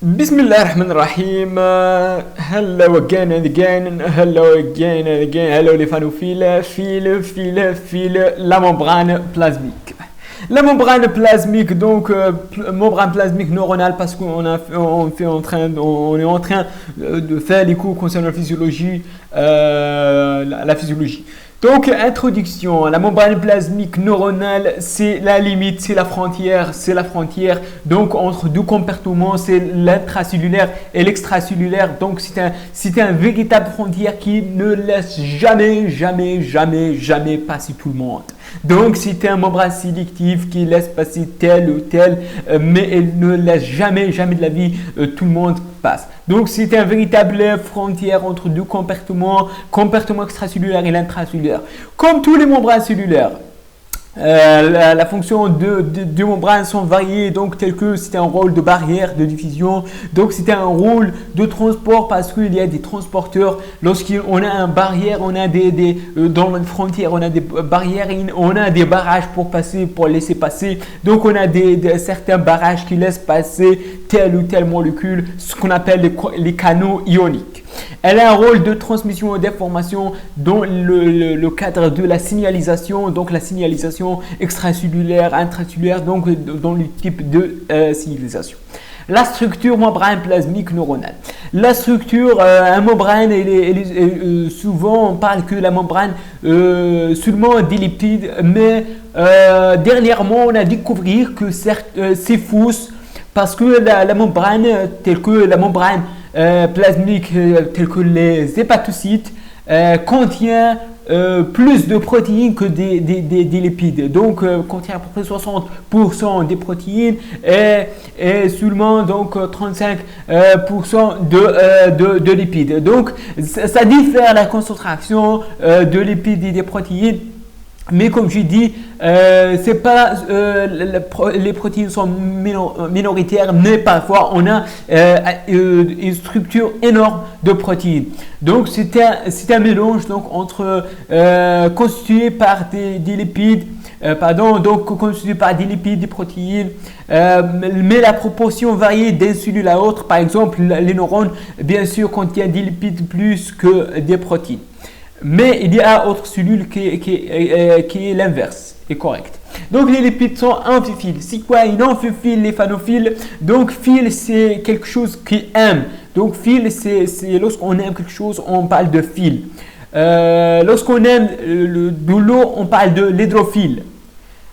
Bismillahirrahmanirrahim. Hello again and again. Hello again and again. Hello les fanophiles. La membrane plasmique. La membrane plasmique, donc membrane plasmique neuronale, parce qu'on est en train de faire les cours concernant la physiologie, la physiologie. Donc, introduction, la membrane plasmique neuronale, c'est la limite, c'est la frontière, donc entre deux comportements, c'est l'intracellulaire et l'extracellulaire. Donc, c'est un véritable frontière qui ne laisse jamais passer tout le monde. Donc, c'est un membrane sélective qui laisse passer tel ou tel, mais elle ne laisse jamais de la vie, tout le monde passe. Donc, c'est un véritable frontière entre deux comportements extracellulaire et l'intracellulaire. Comme tous les membranes cellulaires, la fonction de membranes sont variées, donc tel que c'est un rôle de barrière de diffusion, donc c'est un rôle de transport parce qu'il y a des transporteurs. Lorsqu'on a une barrière, on a dans une frontière, on a des barrières, on a des barrages pour laisser passer. Donc on a certains barrages qui laissent passer telle ou telle molécule, ce qu'on appelle les canaux ioniques. Elle a un rôle de transmission d'informations dans le cadre de la signalisation, donc la signalisation extracellulaire, intracellulaire, donc dans le type de signalisation. La structure membrane plasmique neuronale. La structure, un membrane, souvent on parle que la membrane seulement des lipides, mais dernièrement on a découvert que c'est faux parce que la membrane, telle que la membrane plasmique, telle que les hépatocytes, contient plus de protéines que des lipides. Donc, contient à peu près 60% des protéines et seulement donc 35% de lipides. Donc, ça diffère la concentration de lipides et des protéines. Mais comme je dis, c'est pas les protéines sont minoritaires, mais parfois on a une structure énorme de protéines. Donc c'est un mélange donc entre constitué par des lipides, constitué par des lipides, des protéines, mais la proportion varie d'une cellule à l'autre. Par exemple, les neurones, bien sûr, contiennent des lipides plus que des protéines. Mais il y a autre cellule qui est l'inverse, est correct. Donc les lipides sont amphiphiles. C'est quoi une amphiphile, les phanophiles? Donc phile, c'est quelque chose qui aime. Donc phile, c'est lorsqu'on aime quelque chose, on parle de phile. Lorsqu'on aime de l'eau, on parle de l'hydrophile.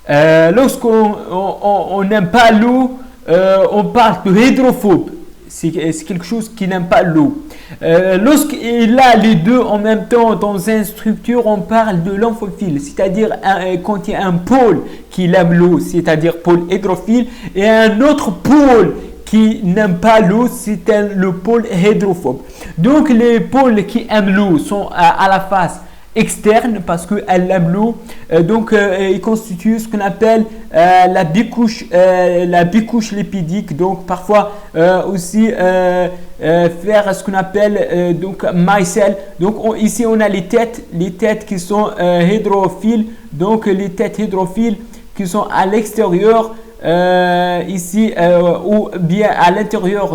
Lorsqu'on n'aime pas l'eau, on parle de hydrophobe. C'est quelque chose qui n'aime pas l'eau. Lorsqu'il a les deux en même temps dans une structure, on parle de l'amphophile, c'est-à-dire quand il y a un pôle qui aime l'eau, c'est-à-dire pôle hydrophile, et un autre pôle qui n'aime pas l'eau, c'est le pôle hydrophobe. Donc les pôles qui aiment l'eau sont à la face externe parce qu'elle aime l'eau, donc il constitue ce qu'on appelle la bicouche lipidique. Donc parfois aussi faire ce qu'on appelle donc micelle. Donc ici on a les têtes qui sont hydrophiles, donc les têtes hydrophiles qui sont à l'extérieur ici ou bien à l'intérieur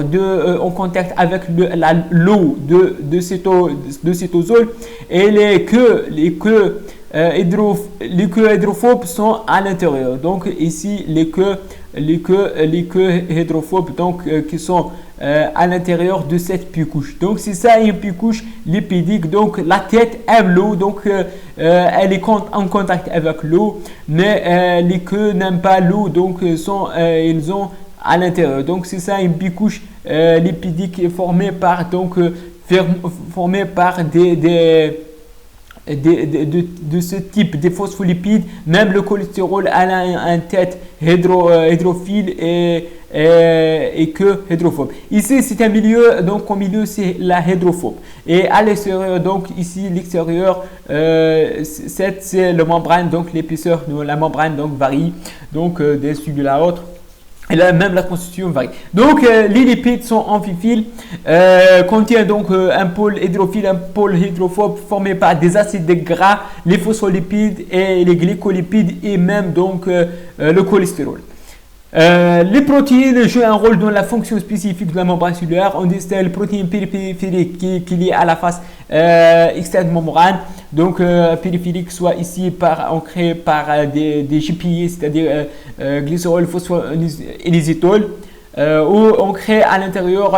en contact avec l'eau de cytosol, et les queues hydrophobes sont à l'intérieur. Donc ici les queues hydrophobes donc qui sont à l'intérieur de cette bicouche. Donc c'est ça une bicouche lipidique. Donc la tête aime l'eau, donc elle est en contact avec l'eau, mais les queues n'aiment pas l'eau, donc ils ont à l'intérieur. Donc c'est ça une bicouche lipidique formée par de ce type de phospholipides. Même le cholestérol a une tête hydrophile et que hydrophobe. Ici c'est un milieu, donc au milieu c'est la hydrophobe, et à l'extérieur, donc ici l'extérieur c'est le membrane, donc l'épaisseur de la membrane donc varie donc d'un cellules à l'autre. Et là, même la constitution varie. Donc, les lipides sont amphiphiles, contiennent donc un pôle hydrophile, un pôle hydrophobe formé par des acides gras, les phospholipides et les glycolipides, et même donc le cholestérol. Les protéines jouent un rôle dans la fonction spécifique de la membrane cellulaire. On distingue les protéines périphériques qui est liée à la face externe de membrane. Donc périphérique, soit ici ancré par des GPI, c'est-à-dire glycérol, phosphoinositol, ou ancré à l'intérieur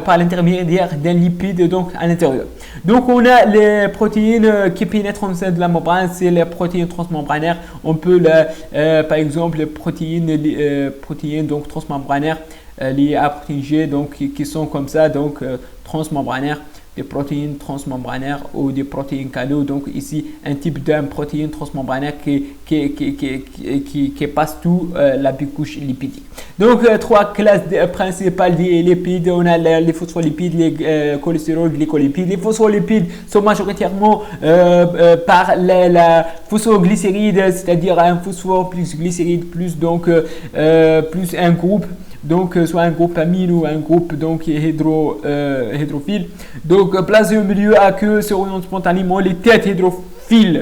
par l'intermédiaire d'un lipide donc à l'intérieur. Donc on a les protéines qui pénètrent au sein de la membrane, c'est les protéines transmembranaires. On peut par exemple les protéines donc transmembranaires liées à protéine G, donc qui sont comme ça, donc transmembranaires, des protéines transmembranaires ou des protéines cadeaux. Donc ici un type d'un protéine transmembranaire qui passe tout la bicouche lipidique. Donc trois classes principales des lipides. On a les phospholipides, les cholestérol, glycolipides. Les phospholipides sont majoritairement par la phosphoglycéride, c'est-à-dire un phosphore plus glycéride plus donc plus un groupe. Donc soit un groupe amine ou un groupe donc hydrophile. Donc placé au milieu à queue s'oriente spontanément. Les têtes hydrophiles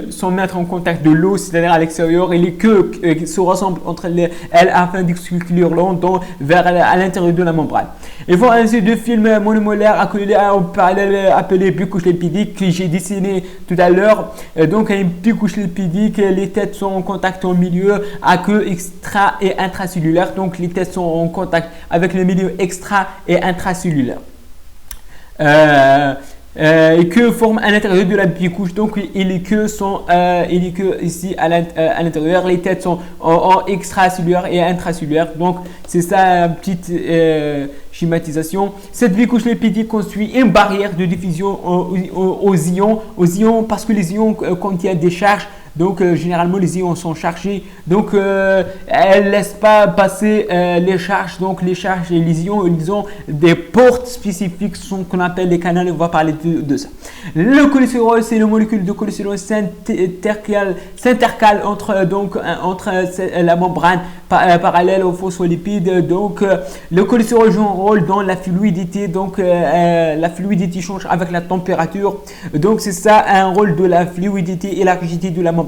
sont mettre en contact de l'eau, c'est-à-dire à l'extérieur, et les queues se rassemblent entre elles afin d'exclure l'eau vers à l'intérieur de la membrane. Ils font ainsi deux films monomolaires accolés en parallèle appelés bicouches lipidiques que j'ai dessiné tout à l'heure. Donc une bicouche lipidique, les têtes sont en contact au milieu à queue extra et intracellulaire. Donc les têtes sont en contact avec le milieu extra et intracellulaire. Et que forment à l'intérieur de la bicouche. Donc et les queues sont ici à l'intérieur, les têtes sont en extracellulaire et intracellulaire. Donc c'est ça une petite schématisation. Cette bicouche lipidique construit une barrière de diffusion aux ions parce que les ions contiennent des charges. Donc généralement les ions sont chargés, donc elles ne laissent pas passer les charges. Donc les charges et les ions, ils ont des portes spécifiques qu'on appelle les canaux. On va parler de ça. Le cholestérol, c'est le molécule de cholestérol s'intercale entre la membrane parallèle aux phospholipides. Donc le cholestérol joue un rôle dans la fluidité. Donc la fluidité change avec la température. Donc c'est ça un rôle de la fluidité et la rigidité de la membrane.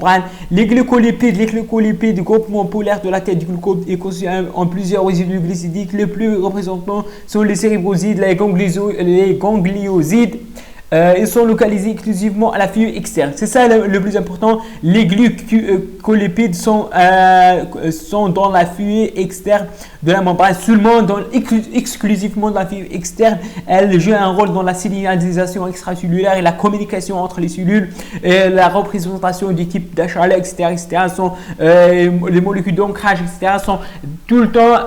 Les glycolipides, groupement polaire de la tête du glucose, est constitué en plusieurs résidus glycidiques. Les plus représentants sont les cérébrosides, les gangliosides. Ils sont localisés exclusivement à la feuille externe. C'est ça le plus important. Les glycolipides sont dans la feuille externe de la membrane, exclusivement dans la feuille externe. Elles jouent un rôle dans la signalisation extracellulaire et la communication entre les cellules, et la représentation du type d'achalé, etc. Les molécules d'ancrage, etc. sont tout le temps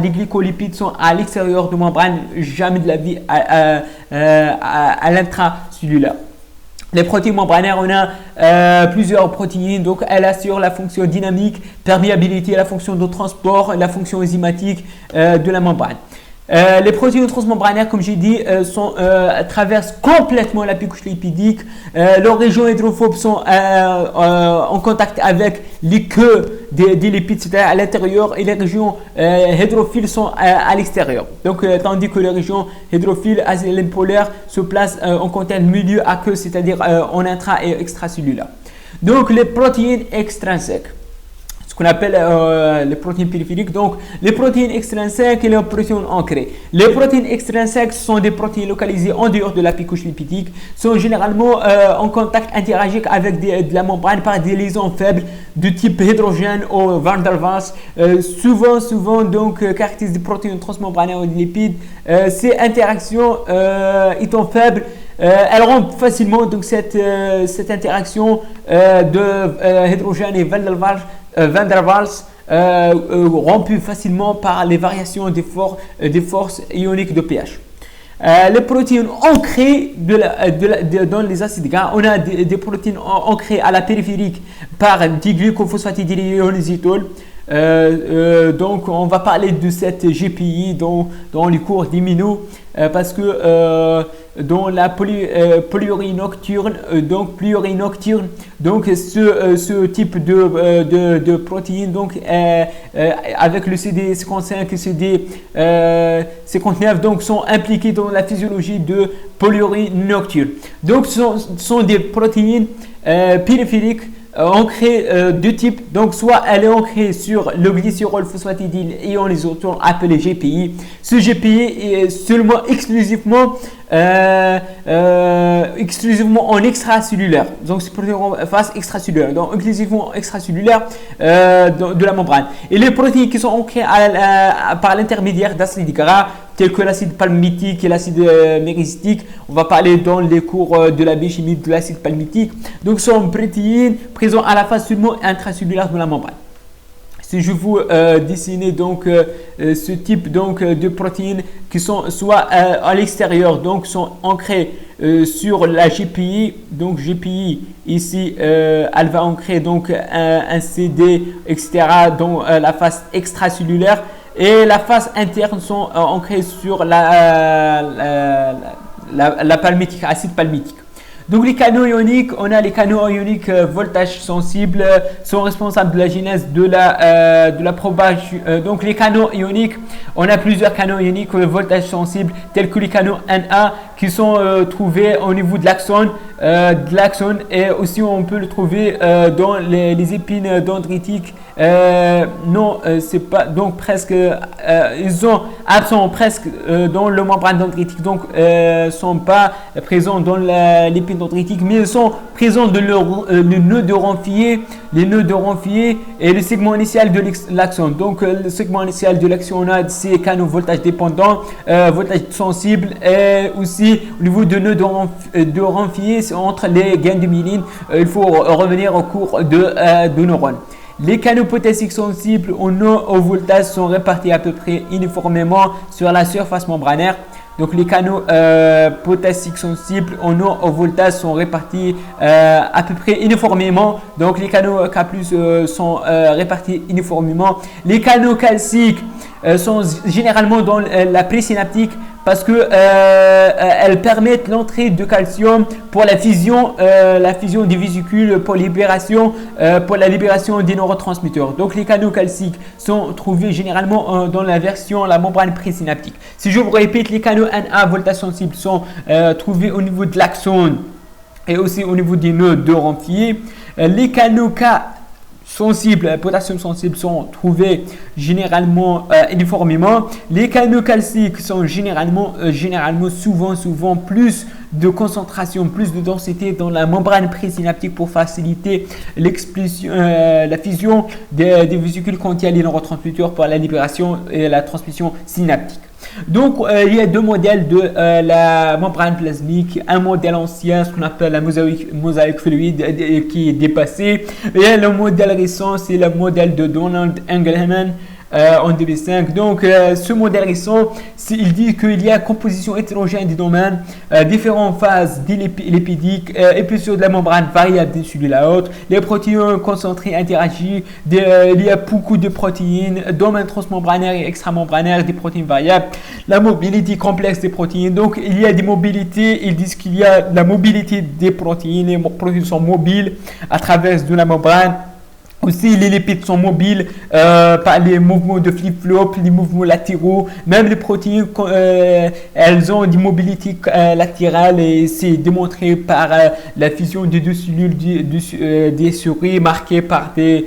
les glycolipides sont à l'extérieur de la membrane, jamais de la vie à l'intracellulaire. Les protéines membranaires, on a plusieurs protéines, donc elles assurent la fonction dynamique, perméabilité, la fonction de transport, la fonction enzymatique de la membrane. Les protéines transmembranaires, comme j'ai dit, traversent complètement la bicouche lipidique. Leurs régions hydrophobes sont en contact avec les queues des lipides, c'est-à-dire à l'intérieur, et les régions hydrophiles sont à l'extérieur. Donc, tandis que les régions hydrophiles polaires se placent en contact milieu à queue, c'est-à-dire en intra et extracellulaire. Donc, les protéines extrinsèques, qu'on appelle les protéines périphériques. Donc les protéines extrinsèques et les protéines ancrées. Les protéines extrinsèques sont des protéines localisées en dehors de la bicouche lipidique, sont généralement en contact interagique avec de la membrane par des liaisons faibles de type hydrogène ou van der Waals. Souvent donc caractérisent des protéines transmembranaires ou des lipides. Ces interactions étant faibles, elles rompent facilement donc cette interaction de hydrogène et van der Waals rompu facilement par les variations des forces ioniques de pH. Les protéines ancrées dans les acides gras, on a des protéines ancrées à la périphérique par des glucophosphatidylionisitol. Donc on va parler de cette GPI dans les cours d'immuno parce que dans la polyurie nocturne, donc ce type de protéines donc avec le CD55 et CD59 donc sont impliqués dans la physiologie de polyurie nocturne. Donc ce sont des protéines périphériques ancrée deux types. Donc, soit elle est ancrée sur le glycérol phosphatidyle et on les autres appelés GPI. Ce GPI est seulement exclusivement en extracellulaire. Donc, c'est pour une phase extracellulaire. Donc, exclusivement extracellulaire de la membrane. Et les protéines qui sont ancrées par l'intermédiaire d'acides gras, tels que l'acide palmitique et l'acide méricytique, on va parler dans les cours de la biochimie de l'acide palmitique. Donc, ce sont protéines présentes à la phase seulement intracellulaire de la membrane. Si je vous dessiner donc ce type donc de protéines qui sont soit à l'extérieur, donc sont ancrées sur la GPI, donc GPI ici elle va ancrer donc un CD etc. dans la face extracellulaire, et la face interne sont ancrées sur la palmitique, acide palmitique. Donc les canaux ioniques, on a les canaux ioniques voltage sensible, sont responsables de la genèse de la propagation. Donc les canaux ioniques, on a plusieurs canaux ioniques voltage sensible, tels que les canaux Na qui sont trouvés au niveau de l'axone, et aussi on peut le trouver dans les épines dendritiques. Non, c'est pas donc presque ils sont absents presque dans le membrane dendritique, donc sont pas présents dans l'épine dendritique, mais ils sont présents dans le nœud de Renfier, les nœuds de Renfier et le segment initial de l'axone. Donc le segment initial de l'axone, on a ces canaux voltage dépendants, voltage sensible, et aussi au niveau de nœud de Renfier, entre les gaines de myéline. Il faut revenir au cours de neurones. Les canaux potassiques sensibles au voltage sont répartis à peu près uniformément sur la surface membranaire. Donc les canaux potassiques sensibles au voltage sont répartis à peu près uniformément. Donc les canaux K+ sont répartis uniformément. Les canaux calciques sont généralement dans la présynaptique, parce que elles permettent l'entrée de calcium pour la fusion des vésicules, pour la libération des neurotransmetteurs. Donc les canaux calciques sont trouvés généralement dans la membrane présynaptique. Si je vous répète, les canaux Na voltage sensible sont trouvés au niveau de l'axone et aussi au niveau des nœuds de Renfier. Les canaux K sensibles, potassium sensibles, sont trouvés généralement uniformément. Les canaux calciques sont généralement souvent plus de concentration, plus de densité dans la membrane présynaptique pour faciliter l'expulsion, la fusion des vésicules contiennent les neurotransmetteurs pour la libération et la transmission synaptique. Donc, il y a deux modèles de la membrane plasmique. Un modèle ancien, ce qu'on appelle la mosaïque fluide, qui est dépassé. Et le modèle récent, c'est le modèle de Donald Engelman en 2005. Donc, ce modèle récent, il dit qu'il y a composition hétérogène des domaines, différentes phases lipidiques, épaisseur de la membrane variable d'une cellule à l'autre, les protéines concentrées interagissent, il y a beaucoup de protéines, domaine transmembranaire et extramembranaire des protéines variables, la mobilité complexe des protéines. Donc, il y a des mobilités, ils disent qu'il y a la mobilité des protéines, les protéines sont mobiles à travers de la membrane. Aussi, les lipides sont mobiles par les mouvements de flip-flop, les mouvements latéraux. Même les protéines, elles ont des mobilités latérales, et c'est démontré par la fusion des deux cellules des souris marquées par des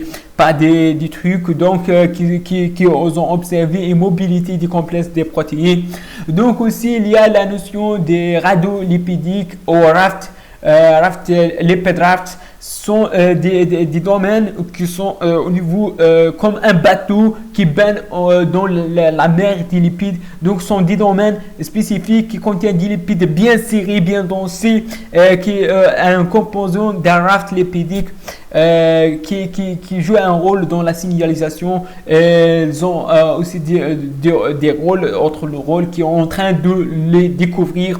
trucs donc qui ont observé une mobilité des complexes des protéines. Donc aussi, il y a la notion des radiolipidiques au raft. Lipid rafts sont des domaines qui sont au niveau comme un bateau qui baigne dans la mer des lipides. Donc, ce sont des domaines spécifiques qui contiennent des lipides bien serrés, bien densés, qui est un composant d'un raft lipidique qui joue un rôle dans la signalisation. Ils ont aussi des rôles, autres rôles qui sont en train de les découvrir.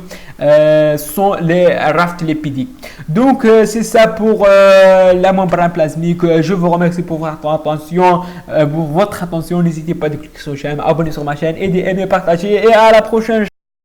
Sont les rafts lipidiques. Donc c'est ça pour la membrane plasmique. Je vous remercie pour votre attention. N'hésitez pas à cliquer sur la chaîne, abonner sur ma chaîne et d'aimer, partager, et à la prochaine.